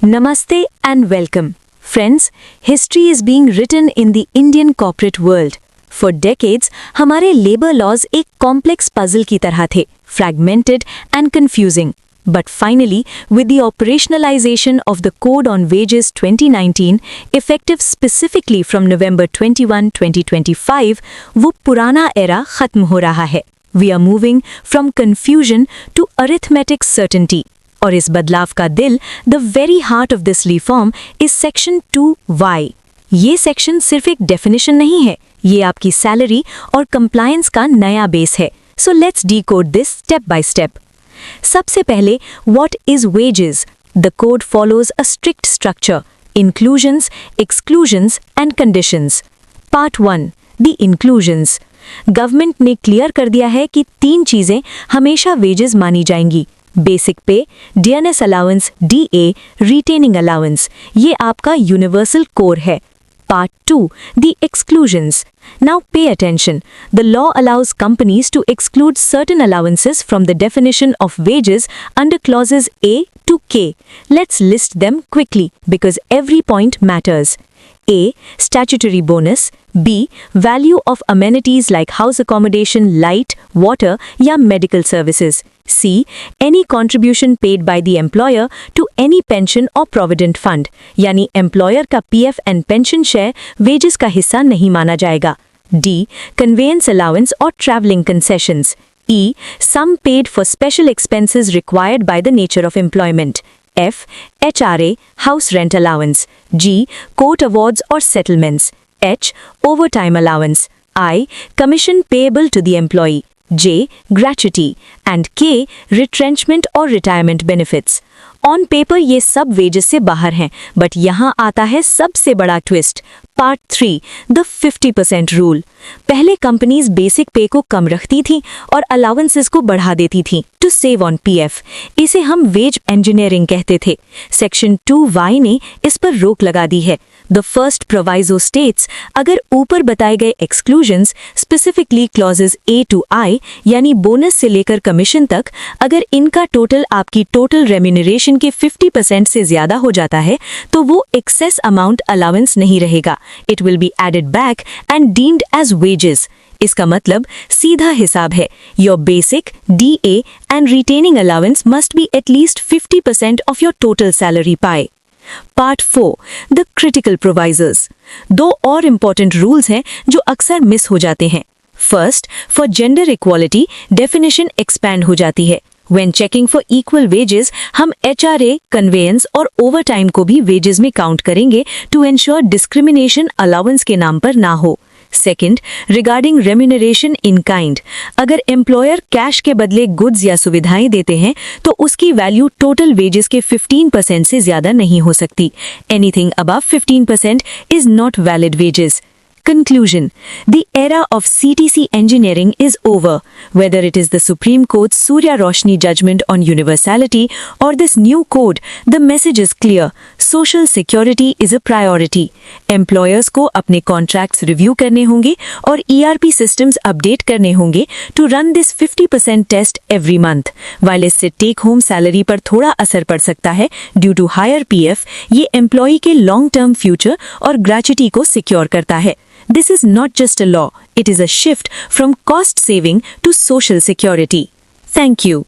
Namaste and welcome. Friends, history is being written in the Indian corporate world. For decades, हमारे labor laws एक complex puzzle की तरह थे, fragmented and confusing. But finally, with the operationalization of the Code on Wages 2019, effective specifically from November 21, 2025, वो पुराना era खत्म हो रहा है. We are moving from confusion to arithmetic certainty. और इस बदलाव का दिल, the very heart of this reform is Section 2Y. ये सेक्शन सिर्फ एक डेफिनेशन नहीं है, ये आपकी सैलरी और कंप्लायंस का नया बेस है. So let's decode this step by step. सबसे पहले, what is wages? The code follows a strict structure, inclusions, exclusions and conditions. Part 1. The inclusions. Government ने क्लियर कर दिया है कि 3 चीजें हमेशा वेजेस मानी जाएंगी. बेसिक पे, DNS allowance, DA, retaining allowance. ये आपका यूनिवर्सल कोर है. Part 2. The exclusions. Now pay attention. The law allows companies to exclude certain allowances from the definition of wages under clauses A to K. Let's list them quickly because every point matters. A. Statutory bonus. B. Value of amenities like house accommodation, light, water या medical services. C. Any contribution paid by the employer to any pension or provident fund. यानी employer का PF and pension share wages का हिस्सा नहीं माना जाएगा. D. Conveyance allowance or traveling concessions. E. Sum paid for special expenses required by the nature of employment. F. HRA, house rent allowance. G. Court awards or settlements. H. Overtime allowance. I. Commission payable to the employee. J. Gratuity. And K. Retrenchment or retirement benefits. On paper ये सब wages से बाहर हैं, but यहाँ आता है सबसे बड़ा ट्विस्ट. पार्ट 3. The 50% rule. पहले कंपनीज बेसिक पे को कम रखती थीं और अलाउंसेस को बढ़ा देती थीं टू सेव ऑन पीएफ. इसे हम वेज इंजीनियरिंग कहते थे. सेक्शन 2Y ने इस पर रोक लगा दी है. द फर्स्ट प्रोवाइजो स्टेट्स, अगर ऊपर बताए गए exclusions, specifically clauses A to I यानी बोनस से लेकर कमीशन तक, अगर इनका टोटल आपकी टोटल रेम्यूनरेशन के 50% से ज्यादा हो जाता है तो वो एक्सेस अमाउंट अलाउंस नहीं रहेगा. It will be added back and deemed as wages. इसका मतलब सीधा हिसाब है. Your basic, DA and retaining allowance must be at least 50% of your total salary पाए. पार्ट 4. The critical provisions. 2 और इम्पॉर्टेंट रूल्स हैं जो अक्सर मिस हो जाते हैं. First, for gender equality definition expand हो जाती है. When checking for equal wages, हम HRA, conveyance और overtime को भी wages में काउंट करेंगे to ensure discrimination allowance के नाम पर ना हो. Second, regarding remuneration in kind, अगर employer कैश के बदले goods या सुविधाएं देते हैं तो उसकी वैल्यू टोटल wages के 15% से ज्यादा नहीं हो सकती. Anything above 15% is not valid wages. Conclusion. The era of CTC engineering is over. Whether it is the Supreme Court's Surya Roshni judgment on universality or this new code, the message is clear. Social security is a priority. Employers को अपने contracts review करने होंगे और ERP systems update करने होंगे to run this 50% test every month. While इससे take home salary पर थोड़ा असर पड़ सकता है due to higher PF, ये employee के long term future और gratuity को secure करता है. This is not just a law, it is a shift from cost saving to social security. Thank you.